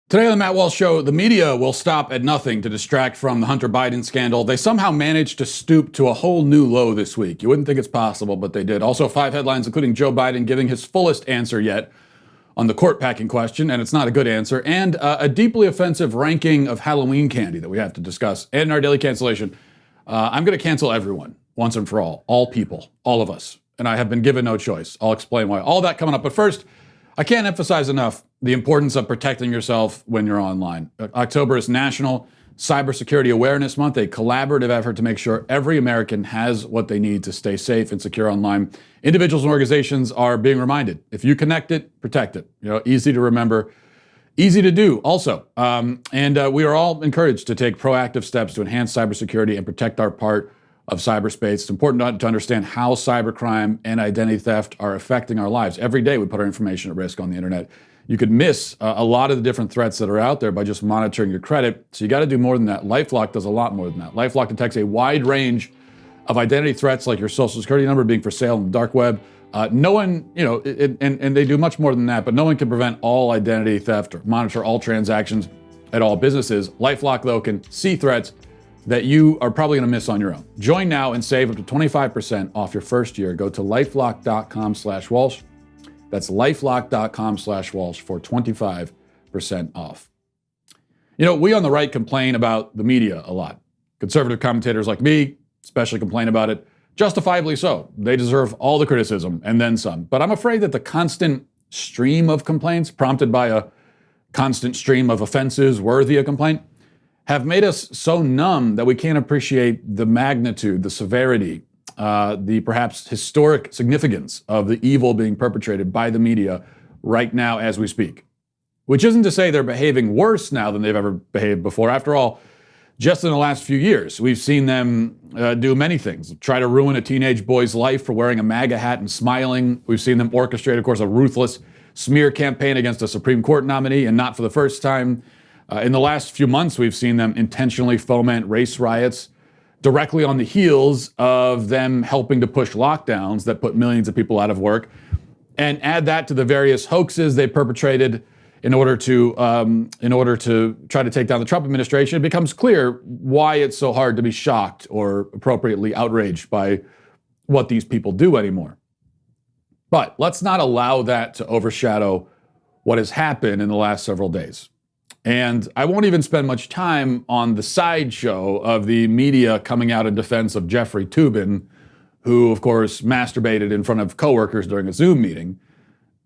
Today on the Matt Walsh Show, the media will stop at nothing to distract from the Hunter Biden scandal. They somehow managed to stoop to a whole new low this week. You wouldn't think it's possible, but they did. Also, 5 headlines, including Joe Biden giving his fullest answer yet on the court packing question, and it's not a good answer, and a deeply offensive ranking of Halloween candy that we have to discuss. And in our daily cancellation, I'm going to cancel everyone once and for all people, all of us. And I have been given no choice. I'll explain why. All that coming up. But first, I can't emphasize enough the importance of protecting yourself when you're online. October is National Cybersecurity Awareness Month, a collaborative effort to make sure every American has what they need to stay safe and secure online. Individuals and organizations are being reminded, if you connect it, protect it. Easy to remember, easy to do also. And we are all encouraged to take proactive steps to enhance cybersecurity and protect our part of cyberspace. It's important to understand how cybercrime and identity theft are affecting our lives. Every day we put our information at risk on the internet. You could miss a lot of the different threats that are out there by just monitoring your credit. So you got to do more than that. LifeLock does a lot more than that. LifeLock detects a wide range of identity threats, like your social security number being for sale on the dark web. No one, and they do much more than that, but no one can prevent all identity theft or monitor all transactions at all businesses. LifeLock, though, can see threats that you are probably going to miss on your own. Join now and save up to 25% off your first year. Go to lifelock.com/Walsh. That's lifelock.com/Walsh for 25% off. We on the right complain about the media a lot. Conservative commentators like me especially complain about it, justifiably so. They deserve all the criticism and then some. But I'm afraid that the constant stream of complaints, prompted by a constant stream of offenses worthy of complaint, have made us so numb that we can't appreciate the magnitude, the severity, the perhaps historic significance of the evil being perpetrated by the media right now as we speak. Which isn't to say they're behaving worse now than they've ever behaved before. After all, just in the last few years, we've seen them do many things. Try to ruin a teenage boy's life for wearing a MAGA hat and smiling. We've seen them orchestrate, of course, a ruthless smear campaign against a Supreme Court nominee, and not for the first time. In the last few months, we've seen them intentionally foment race riots directly on the heels of them helping to push lockdowns that put millions of people out of work. And add that to the various hoaxes they perpetrated in order to try to take down the Trump administration. It becomes clear why it's so hard to be shocked or appropriately outraged by what these people do anymore. But let's not allow that to overshadow what has happened in the last several days. And I won't even spend much time on the sideshow of the media coming out in defense of Jeffrey Toobin, who, of course, masturbated in front of coworkers during a Zoom meeting.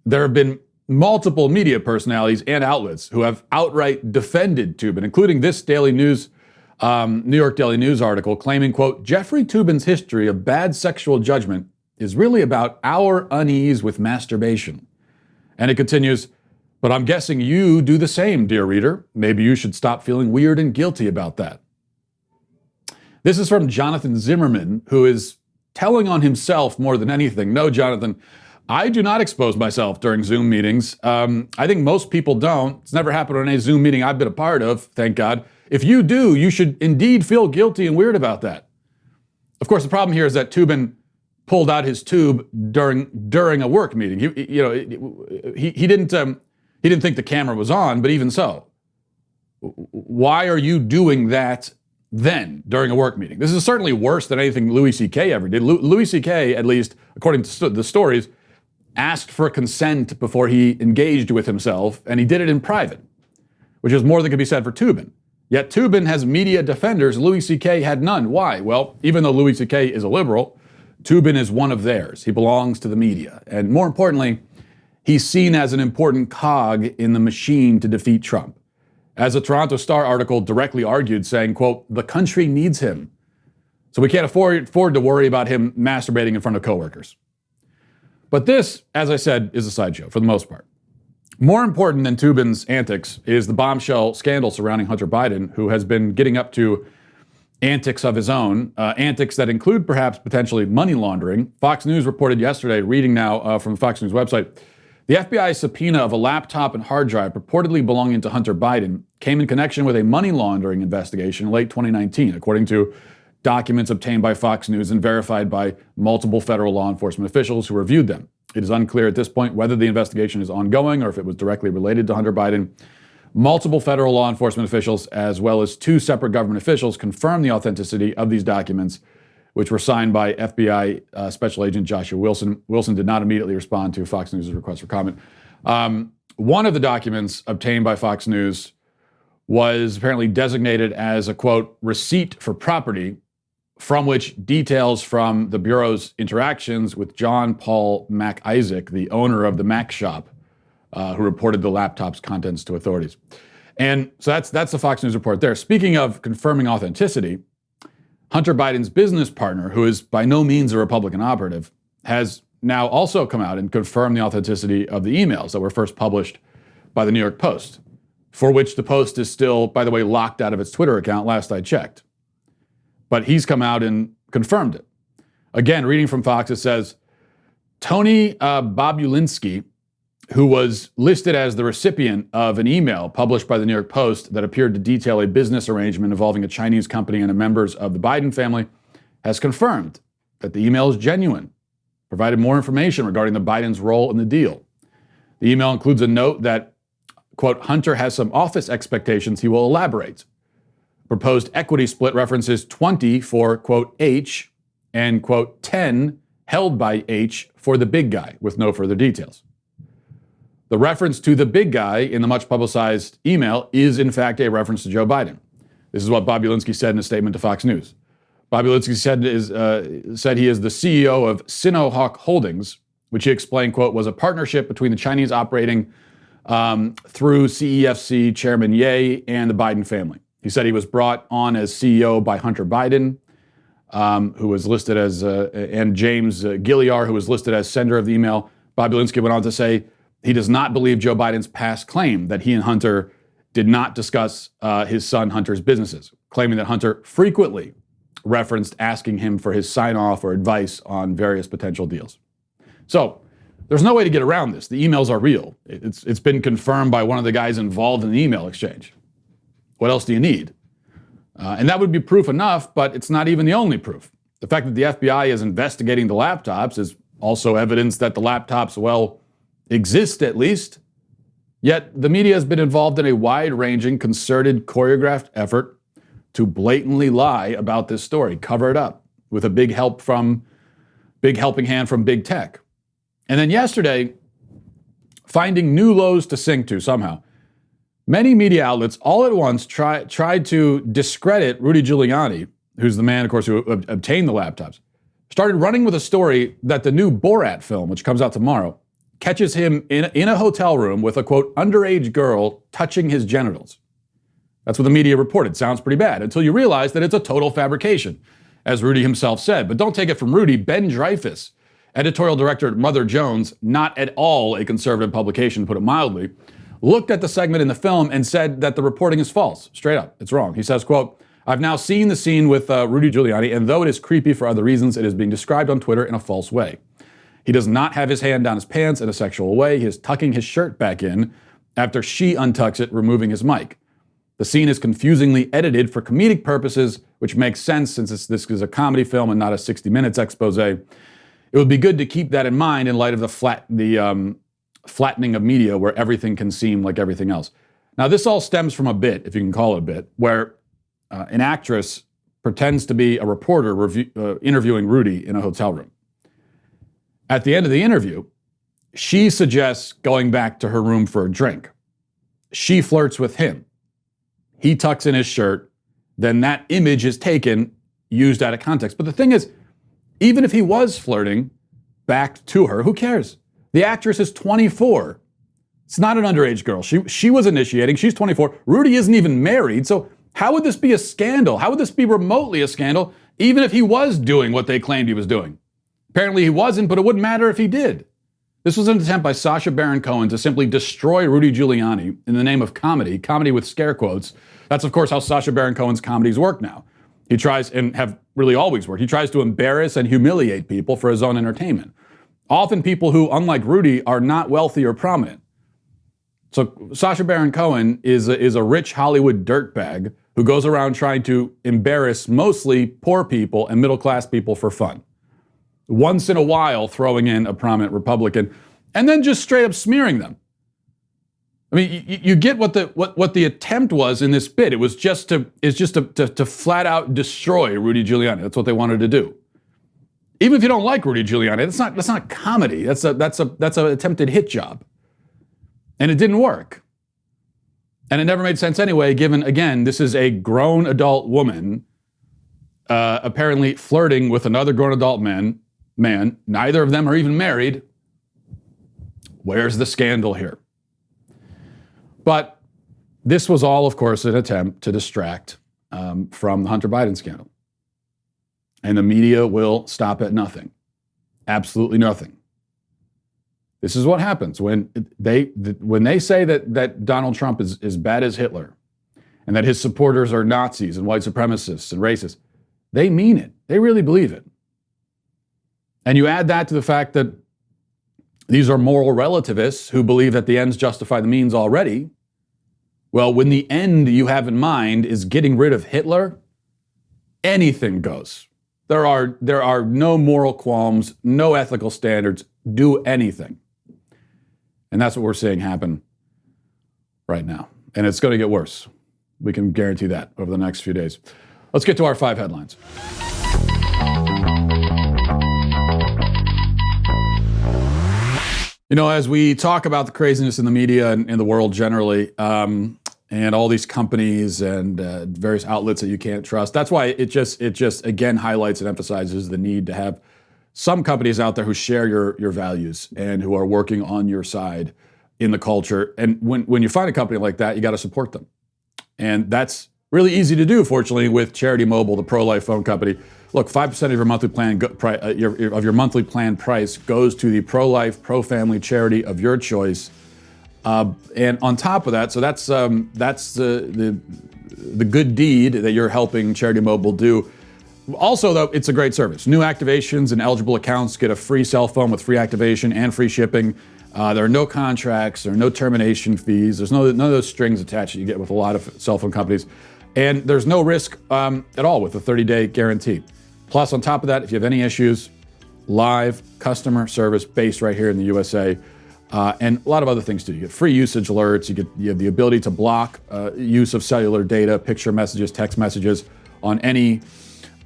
There have been multiple media personalities and outlets who have outright defended Toobin, including this New York Daily News article claiming, quote, Jeffrey Toobin's history of bad sexual judgment is really about our unease with masturbation. And it continues, but I'm guessing you do the same, dear reader. Maybe you should stop feeling weird and guilty about that. This is from Jonathan Zimmerman, who is telling on himself more than anything. No, Jonathan, I do not expose myself during Zoom meetings. I think most people don't. It's never happened on any Zoom meeting I've been a part of, thank God. If you do, you should indeed feel guilty and weird about that. Of course, the problem here is that Toobin pulled out his tube during a work meeting. He didn't think the camera was on, but even so, why are you doing that then during a work meeting? This is certainly worse than anything Louis C.K. ever did. Louis C.K., at least according to the stories, asked for consent before he engaged with himself, and he did it in private, which is more than could be said for Toobin. Yet Toobin has media defenders. Louis C.K. had none. Why? Well, even though Louis C.K. is a liberal, Toobin is one of theirs. He belongs to the media. And more importantly, he's seen as an important cog in the machine to defeat Trump. As a Toronto Star article directly argued, saying, quote, the country needs him. So we can't afford to worry about him masturbating in front of coworkers. But this, as I said, is a sideshow for the most part. More important than Toobin's antics is the bombshell scandal surrounding Hunter Biden, who has been getting up to antics of his own, antics that include perhaps potentially money laundering. Fox News reported yesterday, reading now from the Fox News website, the FBI subpoena of a laptop and hard drive purportedly belonging to Hunter Biden came in connection with a money laundering investigation in late 2019, according to documents obtained by Fox News and verified by multiple federal law enforcement officials who reviewed them. It is unclear at this point whether the investigation is ongoing or if it was directly related to Hunter Biden. Multiple federal law enforcement officials, as well as 2 separate government officials, confirmed the authenticity of these documents, which were signed by FBI Special Agent Joshua Wilson. Wilson did not immediately respond to Fox News' request for comment. One of the documents obtained by Fox News was apparently designated as a, quote, receipt for property, from which details from the Bureau's interactions with John Paul Mac Isaac, the owner of the Mac shop, who reported the laptop's contents to authorities. And so that's the Fox News report there. Speaking of confirming authenticity, Hunter Biden's business partner, who is by no means a Republican operative, has now also come out and confirmed the authenticity of the emails that were first published by the New York Post, for which the Post is still, by the way, locked out of its Twitter account last I checked. But he's come out and confirmed it. Again, reading from Fox, it says, Tony Bobulinski, who was listed as the recipient of an email published by the New York Post that appeared to detail a business arrangement involving a Chinese company and members of the Biden family, has confirmed that the email is genuine, provided more information regarding the Biden's role in the deal. The email includes a note that, quote, Hunter has some office expectations he will elaborate. Proposed equity split references 20 for, quote, H and, quote, 10 held by H for the big guy, with no further details. The reference to the big guy in the much publicized email is, in fact, a reference to Joe Biden. This is what Bobulinski said in a statement to Fox News. Bobulinski said he is the CEO of Sinohawk Holdings, which he explained, quote, was a partnership between the Chinese operating through CEFC Chairman Ye and the Biden family. He said he was brought on as CEO by Hunter Biden, who was listed as, and James Gilliar, who was listed as sender of the email. Bobulinski went on to say he does not believe Joe Biden's past claim that he and Hunter did not discuss his son Hunter's businesses, claiming that Hunter frequently referenced asking him for his sign-off or advice on various potential deals. So there's no way to get around this. The emails are real. It's been confirmed by one of the guys involved in the email exchange. What else do you need? And that would be proof enough, but it's not even the only proof. The fact that the FBI is investigating the laptops is also evidence that the laptops, well, exist at least. Yet the media has been involved in a wide-ranging, concerted, choreographed effort to blatantly lie about this story, cover it up with a big helping hand from big tech. And then yesterday, finding new lows to sink to somehow, many media outlets all at once tried to discredit Rudy Giuliani, who's the man, of course, who obtained the laptops, started running with a story that the new Borat film, which comes out tomorrow, catches him in a hotel room with a, quote, underage girl touching his genitals. That's what the media reported. Sounds pretty bad until you realize that it's a total fabrication, as Rudy himself said. But don't take it from Rudy. Ben Dreyfuss, editorial director at Mother Jones, not at all a conservative publication, to put it mildly, looked at the segment in the film and said that the reporting is false. Straight up, it's wrong. He says, quote, I've now seen the scene with Rudy Giuliani, and though it is creepy for other reasons, it is being described on Twitter in a false way. He does not have his hand down his pants in a sexual way. He is tucking his shirt back in after she untucks it, removing his mic. The scene is confusingly edited for comedic purposes, which makes sense since this is a comedy film and not a 60 Minutes expose. It would be good to keep that in mind in light of the flattening of media where everything can seem like everything else. Now, this all stems from a bit, if you can call it a bit, where an actress pretends to be a reporter interviewing Rudy in a hotel room. At the end of the interview, she suggests going back to her room for a drink. She flirts with him. He tucks in his shirt. Then that image is taken, used out of context. But the thing is, even if he was flirting back to her, who cares? The actress is 24. It's not an underage girl. She was initiating. She's 24. Rudy isn't even married. So how would this be a scandal? How would this be remotely a scandal, even if he was doing what they claimed he was doing? Apparently he wasn't, but it wouldn't matter if he did. This was an attempt by Sacha Baron Cohen to simply destroy Rudy Giuliani in the name of comedy with scare quotes. That's, of course, how Sacha Baron Cohen's comedies work now. He tries, and have really always worked, he tries to embarrass and humiliate people for his own entertainment. Often people who, unlike Rudy, are not wealthy or prominent. So Sacha Baron Cohen is a rich Hollywood dirtbag who goes around trying to embarrass mostly poor people and middle-class people for fun. Once in a while throwing in a prominent Republican, and then just straight up smearing them. I mean, you get what the attempt was in this bid. It was just to flat out destroy Rudy Giuliani. That's what they wanted to do. Even if you don't like Rudy Giuliani, that's not comedy. That's an attempted hit job, and it didn't work. And it never made sense anyway, given, again, this is a grown adult woman apparently flirting with another grown adult man. Neither of them are even married. Where's the scandal here? But this was all, of course, an attempt to distract from the Hunter Biden scandal. And the media will stop at nothing. Absolutely nothing. This is what happens when they say that Donald Trump is as bad as Hitler and that his supporters are Nazis and white supremacists and racists. They mean it. They really believe it. And you add that to the fact that these are moral relativists who believe that the ends justify the means already. Well, when the end you have in mind is getting rid of Hitler, anything goes. There are no moral qualms, no ethical standards. Do anything. And that's what we're seeing happen right now. And it's going to get worse. We can guarantee that over the next few days. Let's get to our 5 headlines. You know, as we talk about the craziness in the media and in the world generally, and all these companies and various outlets that you can't trust, that's why it just again highlights and emphasizes the need to have some companies out there who share your values and who are working on your side in the culture. And when you find a company like that, you got to support them. And that's really easy to do, fortunately, with Charity Mobile, the pro-life phone company. Look, 5% of your monthly plan your monthly plan price goes to the pro-life, pro-family charity of your choice. And on top of that, so that's the good deed that you're helping Charity Mobile do. Also, though, it's a great service. New activations and eligible accounts get a free cell phone with free activation and free shipping. There are no contracts, there are no termination fees. There's none of those strings attached that you get with a lot of cell phone companies. And there's no risk at all with a 30-day guarantee. Plus, on top of that, if you have any issues, live customer service based right here in the USA. And a lot of other things too. You get free usage alerts. You have the ability to block use of cellular data, picture messages, text messages on any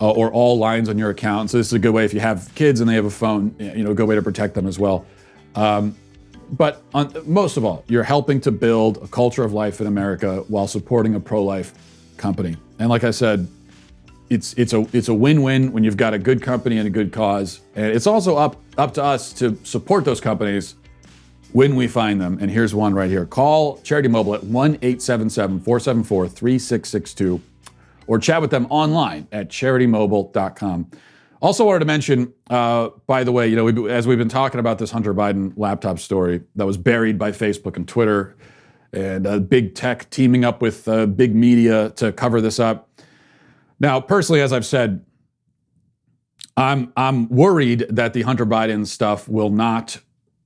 or all lines on your account. So this is a good way if you have kids and they have a phone, a good way to protect them as well. But most of all, you're helping to build a culture of life in America while supporting a pro-life company. And like I said, it's a win-win when you've got a good company and a good cause. And it's also up to us to support those companies when we find them. And here's one right here. Call Charity Mobile at 1-877-474-3662 or chat with them online at CharityMobile.com. Also wanted to mention, by the way, as we've been talking about this Hunter Biden laptop story that was buried by Facebook and Twitter and big tech teaming up with big media to cover this up. Now, personally, as I've said, I'm worried that the Hunter Biden stuff will not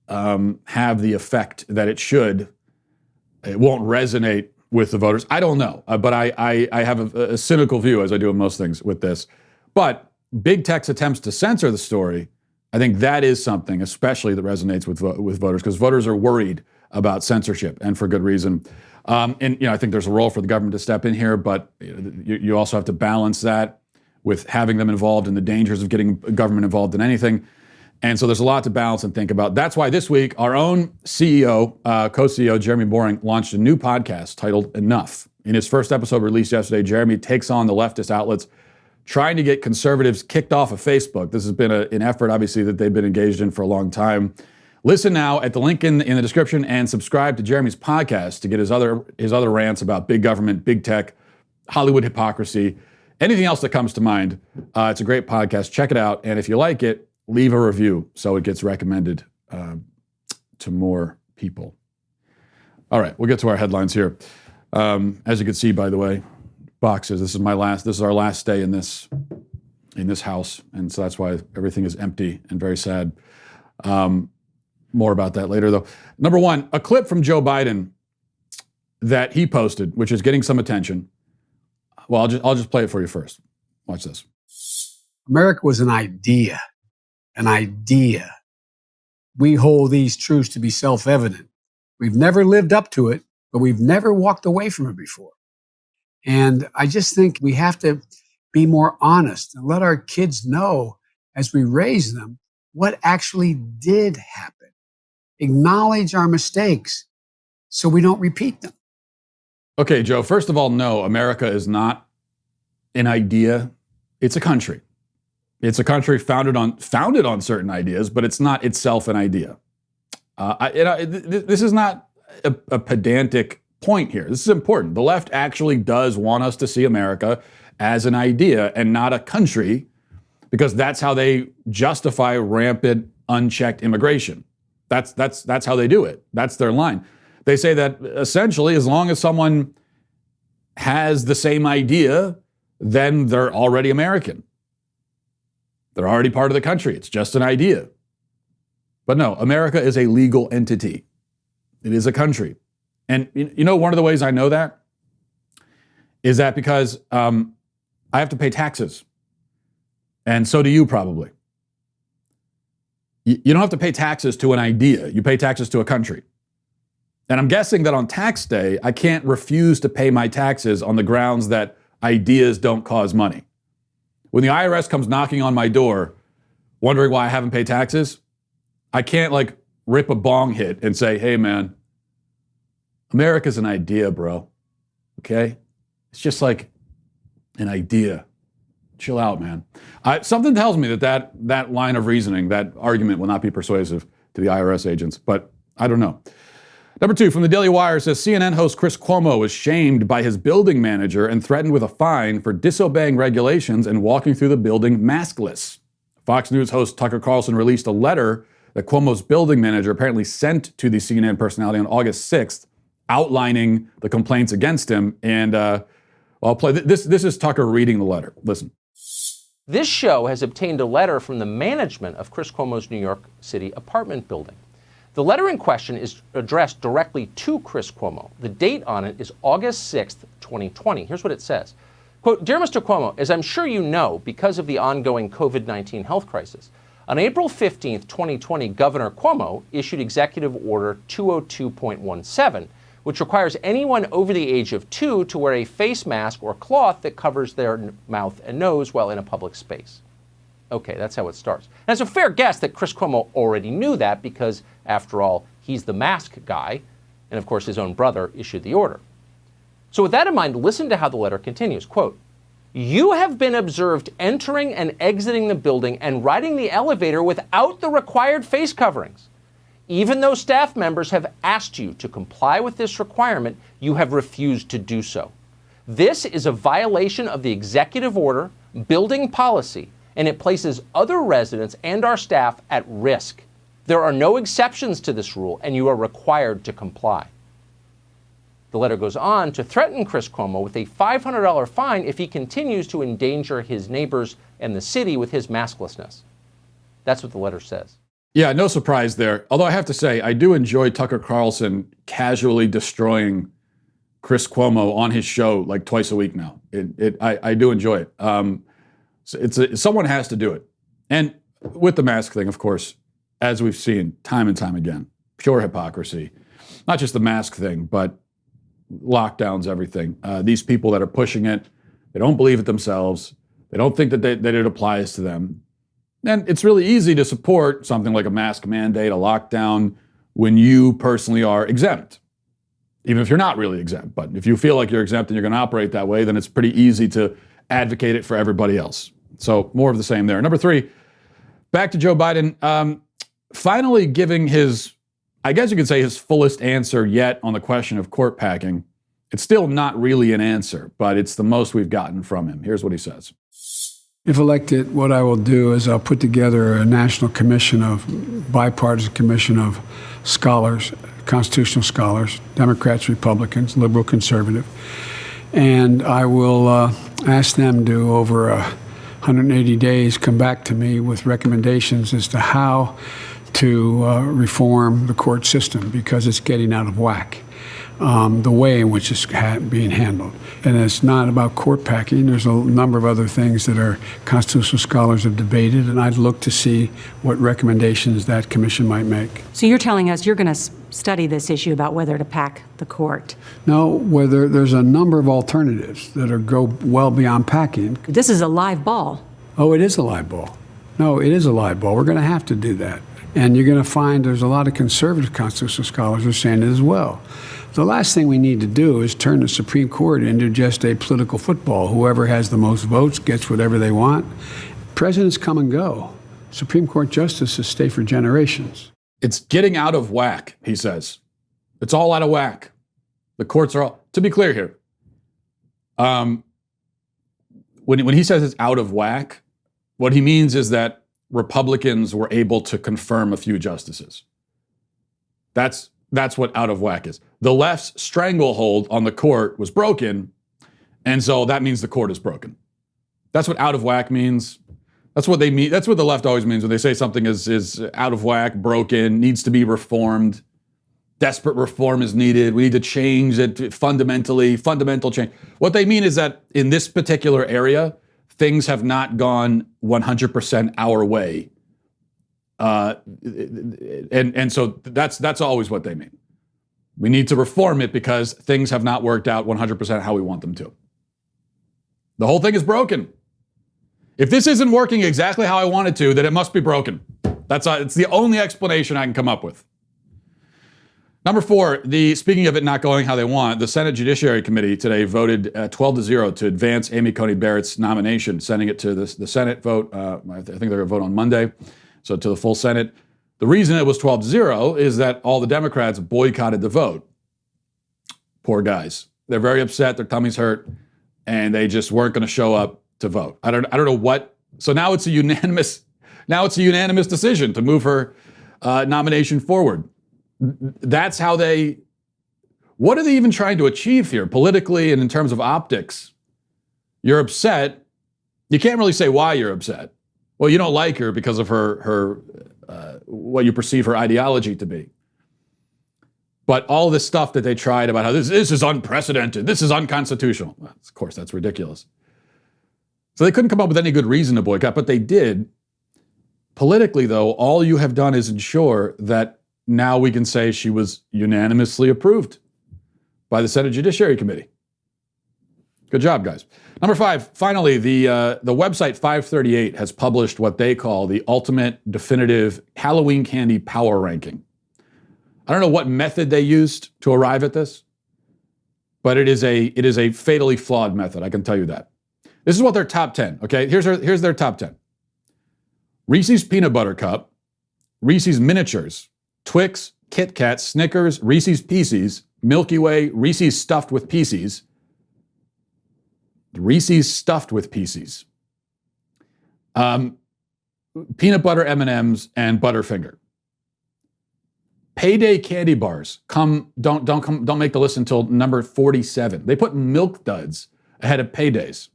have the effect that it should. It won't resonate with the voters. I don't know, but I have a cynical view, as I do in most things with this. But big tech's attempts to censor the story, I think that is something, especially that resonates with voters, because voters are worried about censorship, and for good reason. And I think there's a role for the government to step in here, but you also have to balance that with having them involved and the dangers of getting government involved in anything. And so there's a lot to balance and think about. That's why this week, our own CEO, co-CEO, Jeremy Boring, launched a new podcast titled Enough. In his first episode released yesterday, Jeremy takes on the leftist outlets trying to get conservatives kicked off of Facebook. This has been an effort, obviously, that they've been engaged in for a long time. Listen now at the link in the description and subscribe to Jeremy's podcast to get his other rants about big government, big tech, Hollywood hypocrisy, anything else that comes to mind. It's a great podcast. Check it out. And if you like it, leave a review so it gets recommended to more people. All right, we'll get to our headlines here. As you can see, by the way, boxes. This is our last day in this house, and so that's why everything is empty and very sad. More about that later, though. Number one, a clip from Joe Biden that he posted, which is getting some attention. Well, I'll just play it for you first. Watch this. America was an idea. An idea. We hold these truths to be self-evident. We've never lived up to it, but we've never walked away from it before. And I just think we have to be more honest and let our kids know as we raise them what actually did happen. Acknowledge our mistakes so we don't repeat them. Okay, Joe, first of all, no, America is not an idea. It's a country. It's a country founded on certain ideas, but it's not itself an idea. This is not a pedantic point here. This is important. The left actually does want us to see America as an idea and not a country, because that's how they justify rampant, unchecked immigration. That's how they do it. That's their line. They say that essentially, as long as someone has the same idea, then they're already American. They're already part of the country. It's just an idea. But no, America is a legal entity. It is a country. And you know, one of the ways I know that is that because I have to pay taxes. And so do you probably. You don't have to pay taxes to an idea. You pay taxes to a country. And I'm guessing that on tax day, I can't refuse to pay my taxes on the grounds that ideas don't cause money. When the IRS comes knocking on my door, wondering why I haven't paid taxes, I can't like rip a bong hit and say, hey man, America's an idea, bro. Okay? It's just like an idea. Chill out, man. Something tells me that line of reasoning, that argument will not be persuasive to the IRS agents, but I don't know. Number 2, from the Daily Wire, says CNN host Chris Cuomo was shamed by his building manager and threatened with a fine for disobeying regulations and walking through the building maskless. Fox News host Tucker Carlson released a letter that Cuomo's building manager apparently sent to the CNN personality on August 6th, outlining the complaints against him. And I'll play this. This is Tucker reading the letter. Listen. This show has obtained a letter from the management of Chris Cuomo's New York City apartment building. The letter in question is addressed directly to Chris Cuomo. The date on it is August 6th, 2020. Here's what it says. Quote, Dear Mr. Cuomo, as I'm sure you know, because of the ongoing COVID-19 health crisis, on April 15th, 2020, Governor Cuomo issued Executive Order 202.17, which requires anyone over the age of 2 to wear a face mask or cloth that covers their mouth and nose while in a public space. Okay, that's how it starts. And it's a fair guess that Chris Cuomo already knew that because, after all, he's the mask guy, and of course his own brother issued the order. So with that in mind, listen to how the letter continues. Quote, you have been observed entering and exiting the building and riding the elevator without the required face coverings. Even though staff members have asked you to comply with this requirement, you have refused to do so. This is a violation of the executive order, building policy, and it places other residents and our staff at risk. There are no exceptions to this rule, and you are required to comply. The letter goes on to threaten Chris Cuomo with a $500 fine if he continues to endanger his neighbors and the city with his masklessness. That's what the letter says. Yeah, no surprise there. Although I have to say, I do enjoy Tucker Carlson casually destroying Chris Cuomo on his show like twice a week now. I do enjoy it. Someone has to do it. And with the mask thing, of course, as we've seen time and time again, pure hypocrisy. Not just the mask thing, but lockdowns, everything. These people that are pushing it, they don't believe it themselves. They don't think that it applies to them. And it's really easy to support something like a mask mandate, a lockdown, when you personally are exempt. Even if you're not really exempt. But if you feel like you're exempt and you're going to operate that way, then it's pretty easy to advocate it for everybody else. So more of the same there. Number 3, back to Joe Biden. Finally giving his, I guess you could say, his fullest answer yet on the question of court packing. It's still not really an answer, but it's the most we've gotten from him. Here's what he says. If elected, what I will do is I'll put together a national commission bipartisan commission of scholars, constitutional scholars, Democrats, Republicans, liberal, conservative, and I will ask them to, over 180 days, come back to me with recommendations as to how to reform the court system because it's getting out of whack. The way in which it's being handled. And it's not about court packing. There's a number of other things that our constitutional scholars have debated, and I'd look to see what recommendations that commission might make. So you're telling us you're going to study this issue about whether to pack the court. No, whether there's a number of alternatives that go well beyond packing. This is a live ball. Oh, it is a live ball. No, it is a live ball. We're going to have to do that. And you're going to find there's a lot of conservative constitutional scholars who are saying it as well. The last thing we need to do is turn the Supreme Court into just a political football. Whoever has the most votes gets whatever they want. Presidents come and go. Supreme Court justices stay for generations. It's getting out of whack, he says. It's all out of whack. The courts are all, to be clear here, when he says it's out of whack, what he means is that Republicans were able to confirm a few justices. That's what out of whack is. The left's stranglehold on the court was broken, and so that means the court is broken. That's what out of whack means. That's what they mean. That's what the left always means when they say something is out of whack, broken, needs to be reformed. Desperate reform is needed. We need to change it fundamentally, fundamental change. What they mean is that in this particular area, things have not gone 100% our way. And so that's always what they mean. We need to reform it because things have not worked out 100% how we want them to. The whole thing is broken. If this isn't working exactly how I want it to, then it must be broken. It's the only explanation I can come up with. Number 4, speaking of it not going how they want, the Senate Judiciary Committee today voted 12-0 to advance Amy Coney Barrett's nomination, sending it to the Senate vote. I think they're going to vote on Monday, so to the full Senate. The reason it was 12-0 is that all the Democrats boycotted the vote. Poor guys. They're very upset. Their tummies hurt, and they just weren't going to show up to vote. I don't know what. So now it's a unanimous decision to move her nomination forward. That's how what are they even trying to achieve here politically and in terms of optics? You're upset. You can't really say why you're upset. Well, you don't like her because of her what you perceive her ideology to be. But all this stuff that they tried about how this is unprecedented, this is unconstitutional. Well, of course, that's ridiculous. So they couldn't come up with any good reason to boycott, but they did. Politically, though, all you have done is ensure that now we can say she was unanimously approved by the Senate Judiciary Committee. Good job, guys. Number 5, finally, the website 538 has published what they call the ultimate definitive Halloween candy power ranking. I don't know what method they used to arrive at this, but it is a fatally flawed method, I can tell you that. This is what their top 10, okay? Here's their top 10. Reese's Peanut Butter Cup, Reese's Miniatures, Twix, Kit Kat, Snickers, Reese's Pieces, Milky Way, Reese's Stuffed with Pieces, Reese's Stuffed with Pieces, Peanut Butter M&Ms, and Butterfinger. Payday candy bars don't make the list until number 47. They put Milk Duds ahead of Paydays.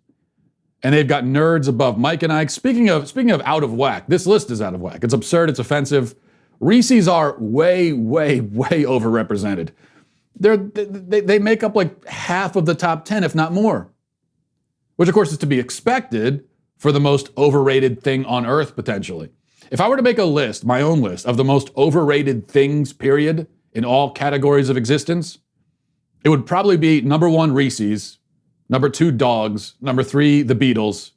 And they've got Nerds above Mike and Ike. Speaking of out of whack, this list is out of whack. It's absurd, it's offensive. Reese's are way, way, way overrepresented. They make up like half of the top 10, if not more. Which of course is to be expected for the most overrated thing on earth, potentially. If I were to make a list, my own list, of the most overrated things, period, in all categories of existence, it would probably be number 1, Reese's, number 2, dogs, number 3, the Beatles,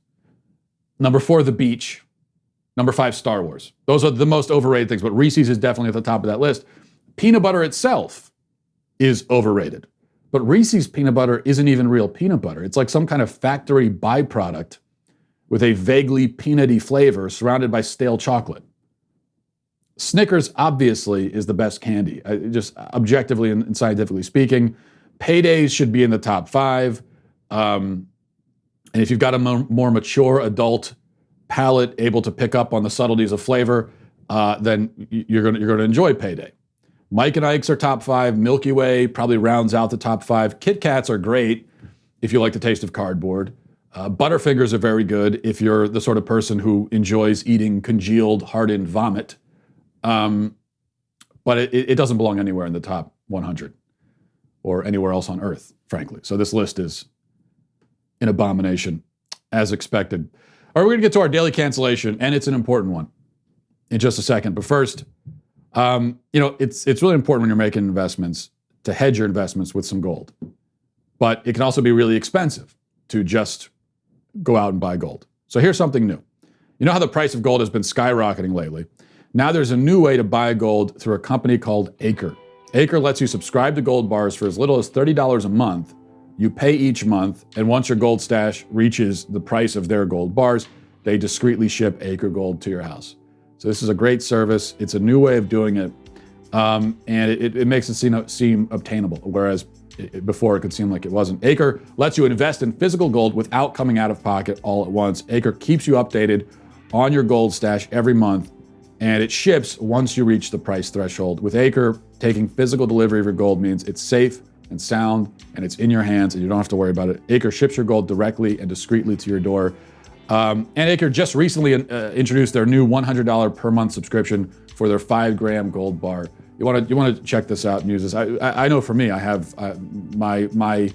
number 4, the beach, number 5, Star Wars. Those are the most overrated things, but Reese's is definitely at the top of that list. Peanut butter itself is overrated, but Reese's peanut butter isn't even real peanut butter. It's like some kind of factory byproduct with a vaguely peanutty flavor surrounded by stale chocolate. Snickers obviously is the best candy, just objectively and scientifically speaking. Paydays should be in the top 5. And if you've got a more mature adult palate able to pick up on the subtleties of flavor, then you're going to enjoy Payday. Mike and Ike's are top 5. Milky Way probably rounds out the top 5. Kit Kats are great if you like the taste of cardboard. Butterfingers are very good if you're the sort of person who enjoys eating congealed, hardened vomit. But it doesn't belong anywhere in the top 100 or anywhere else on earth, frankly. So this list is an abomination, as expected. All right, we're going to get to our daily cancellation, and it's an important one in just a second. But first, It's really important when you're making investments to hedge your investments with some gold. But it can also be really expensive to just go out and buy gold. So here's something new. You know how the price of gold has been skyrocketing lately? Now there's a new way to buy gold through a company called Acre. Acre lets you subscribe to gold bars for as little as $30 a month. You pay each month, and once your gold stash reaches the price of their gold bars, they discreetly ship Acre Gold to your house. So this is a great service. It's a new way of doing it, and it makes it seem obtainable, whereas before it could seem like it wasn't. Acre lets you invest in physical gold without coming out of pocket all at once. Acre keeps you updated on your gold stash every month, and it ships once you reach the price threshold. With Acre, taking physical delivery of your gold means it's safe and sound, and it's in your hands, and you don't have to worry about it. Acre ships your gold directly and discreetly to your door. And Acre just recently introduced their new $100 per month subscription for their 5-gram gold bar. You want to check this out and use this. I know for me, I have my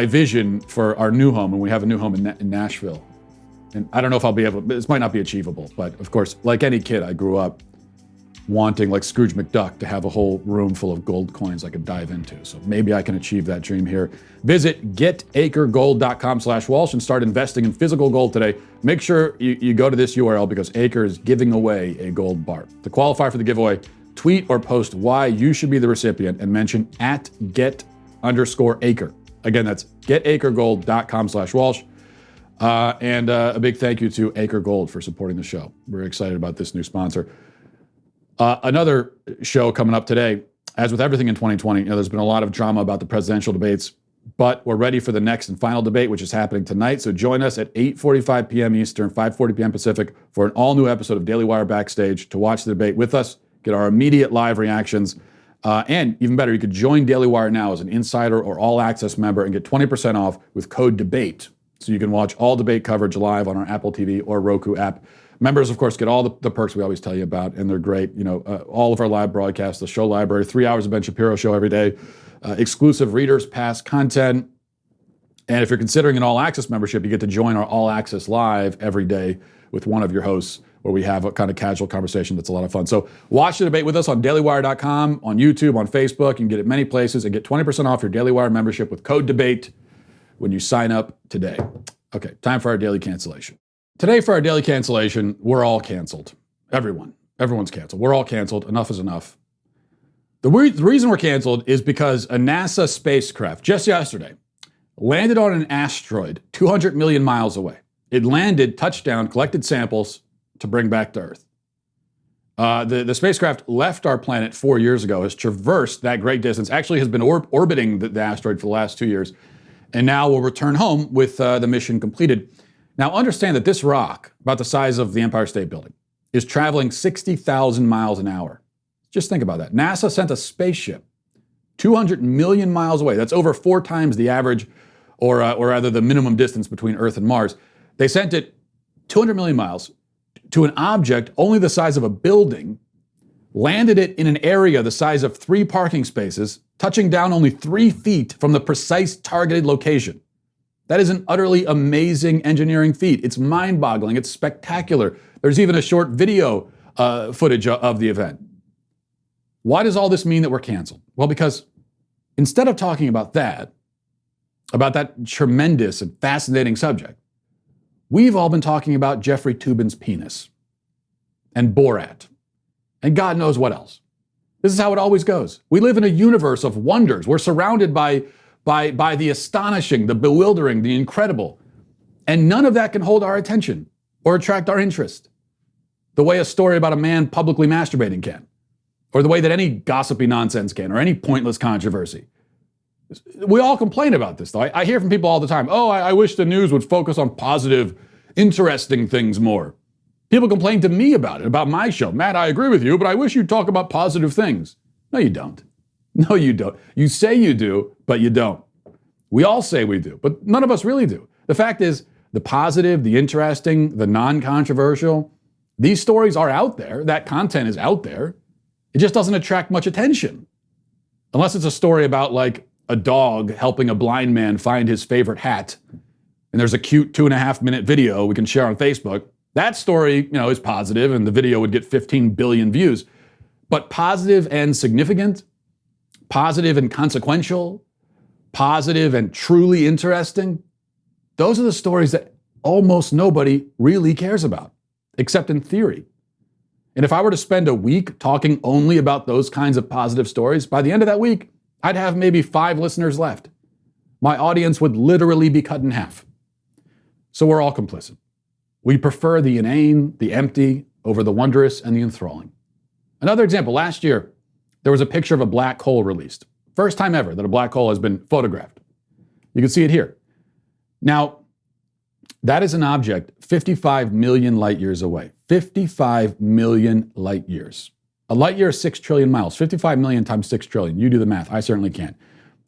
vision for our new home, and we have a new home in Nashville. And I don't know if I'll be able. This might not be achievable, but of course, like any kid, I grew up wanting, like Scrooge McDuck, to have a whole room full of gold coins I could dive into. So maybe I can achieve that dream here. Visit getacregold.com/Walsh and start investing in physical gold today. Make sure you go to this URL because Acre is giving away a gold bar. To qualify for the giveaway, tweet or post why you should be the recipient and mention @get_Acre. Again, that's getacregold.com/Walsh. And a big thank you to Acre Gold for supporting the show. We're excited about this new sponsor. Another show coming up today. As with everything in 2020, there's been a lot of drama about the presidential debates, but we're ready for the next and final debate, which is happening tonight. So join us at 8:45 p.m. Eastern, 5:40 p.m. Pacific for an all-new episode of Daily Wire Backstage to watch the debate with us, get our immediate live reactions, and even better, you could join Daily Wire now as an insider or all-access member and get 20% off with code DEBATE. So you can watch all debate coverage live on our Apple TV or Roku app. Members, of course, get all the perks we always tell you about, and they're great. All of our live broadcasts, the show library, 3 hours of Ben Shapiro show every day, exclusive Readers Pass content. And if you're considering an all-access membership, you get to join our all-access live every day with one of your hosts, where we have a kind of casual conversation that's a lot of fun. So watch the debate with us on dailywire.com, on YouTube, on Facebook. You can get it many places and get 20% off your Daily Wire membership with code DEBATE when you sign up today. Okay, time for our daily cancellation. Today for our daily cancellation, we're all canceled. Everyone's canceled. We're all canceled. Enough is enough. The reason we're canceled is because a NASA spacecraft just yesterday landed on an asteroid 200 million miles away. It landed, touchdown, collected samples to bring back to Earth. The spacecraft left our planet 4 years ago, has traversed that great distance, actually has been orbiting the asteroid for the last 2 years, and now will return home with the mission completed. Now understand that this rock, about the size of the Empire State Building, is traveling 60,000 miles an hour. Just think about that. NASA sent a spaceship 200 million miles away. That's over 4 times the average, or rather the minimum distance between Earth and Mars. They sent it 200 million miles to an object only the size of a building, landed it in an area the size of 3 parking spaces, touching down only 3 feet from the precise targeted location. That is an utterly amazing engineering feat. It's mind-boggling. It's spectacular. There's even a short video footage of the event. Why does all this mean that we're canceled? Well, because instead of talking about that tremendous and fascinating subject, we've all been talking about Jeffrey Toobin's penis and Borat and God knows what else. This is how it always goes. We live in a universe of wonders. We're surrounded by the astonishing, the bewildering, the incredible. And none of that can hold our attention or attract our interest the way a story about a man publicly masturbating can, or the way that any gossipy nonsense can, or any pointless controversy. We all complain about this, though. I hear from people all the time, I wish the news would focus on positive, interesting things more. People complain to me about it, about my show. Matt, I agree with you, but I wish you'd talk about positive things. No, you don't. No, you don't. You say you do, but you don't. We all say we do, but none of us really do. The fact is, the positive, the interesting, the non-controversial, these stories are out there. That content is out there. It just doesn't attract much attention. Unless it's a story about like a dog helping a blind man find his favorite hat, and there's a cute 2.5-minute video we can share on Facebook. That story, is positive, and the video would get 15 billion views. But positive and significant, positive and consequential, positive and truly interesting, those are the stories that almost nobody really cares about, except in theory. And if I were to spend a week talking only about those kinds of positive stories, by the end of that week, I'd have maybe 5 listeners left. My audience would literally be cut in half. So we're all complicit. We prefer the inane, the empty, over the wondrous and the enthralling. Another example, last year, there was a picture of a black hole released. First time ever that a black hole has been photographed. You can see it here. Now, that is an object 55 million light years away. 55 million light years. A light year is 6 trillion miles. 55 million times 6 trillion. You do the math. I certainly can't.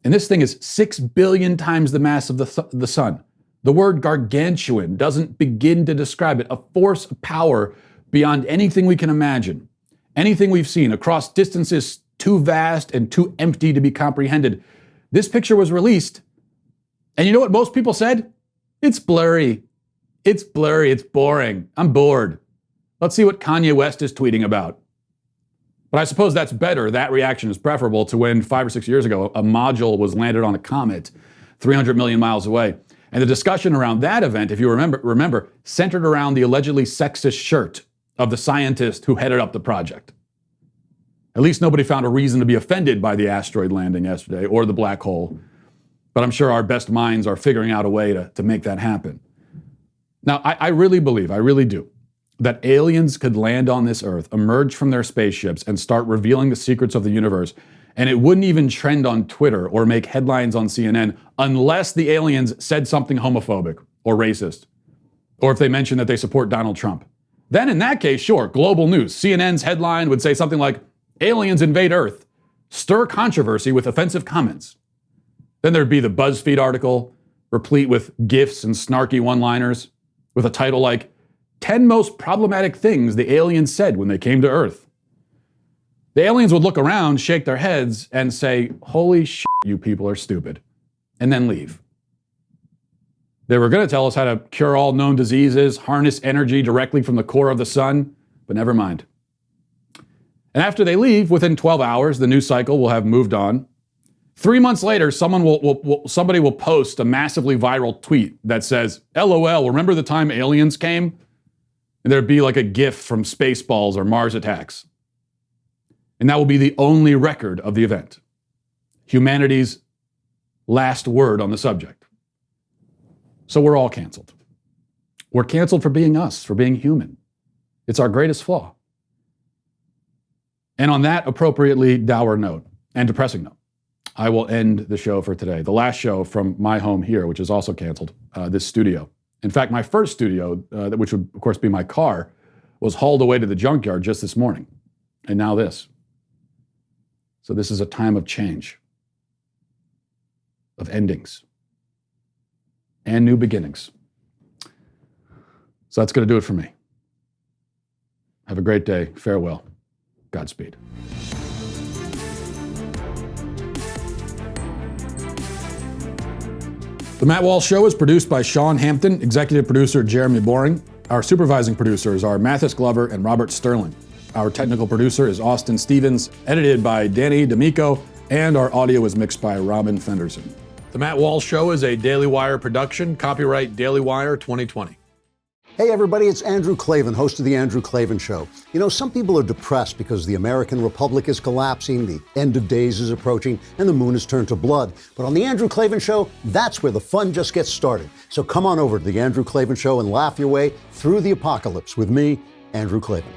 And this thing is 6 billion times the mass of the sun. The word gargantuan doesn't begin to describe it. A force of power beyond anything we can imagine. Anything we've seen across distances too vast and too empty to be comprehended. This picture was released. And you know what most people said? It's blurry. It's blurry. It's boring. I'm bored. Let's see what Kanye West is tweeting about. But I suppose that's better. That reaction is preferable to when 5 or 6 years ago, a module was landed on a comet 300 million miles away. And the discussion around that event, if you remember, centered around the allegedly sexist shirt of the scientist who headed up the project. At least nobody found a reason to be offended by the asteroid landing yesterday or the black hole. But I'm sure our best minds are figuring out a way to make that happen. Now, I really believe, I really do, that aliens could land on this Earth, emerge from their spaceships, and start revealing the secrets of the universe. And it wouldn't even trend on Twitter or make headlines on CNN unless the aliens said something homophobic or racist, or if they mentioned that they support Donald Trump. Then in that case, sure, global news. CNN's headline would say something like, aliens invade Earth, stir controversy with offensive comments. Then there'd be the BuzzFeed article, replete with GIFs and snarky one-liners, with a title like, 10 most problematic things the aliens said when they came to Earth. The aliens would look around, shake their heads, and say, holy shit, you people are stupid, and then leave. They were going to tell us how to cure all known diseases, harness energy directly from the core of the sun, but never mind. And after they leave, within 12 hours, the news cycle will have moved on. 3 months later, somebody will post a massively viral tweet that says, LOL, remember the time aliens came? And there'd be like a GIF from Spaceballs or Mars Attacks. And that will be the only record of the event. Humanity's last word on the subject. So we're all canceled. We're canceled for being us, for being human. It's our greatest flaw. And on that appropriately dour note and depressing note, I will end the show for today. The last show from my home here, which is also canceled, this studio. In fact, my first studio, which would of course be my car, was hauled away to the junkyard just this morning. And now this. So this is a time of change, of endings, and new beginnings. So that's going to do it for me. Have a great day. Farewell. Godspeed. The Matt Walsh Show is produced by Sean Hampton, executive producer Jeremy Boring. Our supervising producers are Mathis Glover and Robert Sterling. Our technical producer is Austin Stevens, edited by Danny D'Amico, and our audio is mixed by Robin Fenderson. The Matt Walsh Show is a Daily Wire production, copyright Daily Wire 2020. Hey everybody, it's Andrew Klavan, host of The Andrew Klavan Show. You know, some people are depressed because the American Republic is collapsing, the end of days is approaching, and the moon has turned to blood. But on The Andrew Klavan Show, that's where the fun just gets started. So come on over to The Andrew Klavan Show and laugh your way through the apocalypse with me, Andrew Klavan.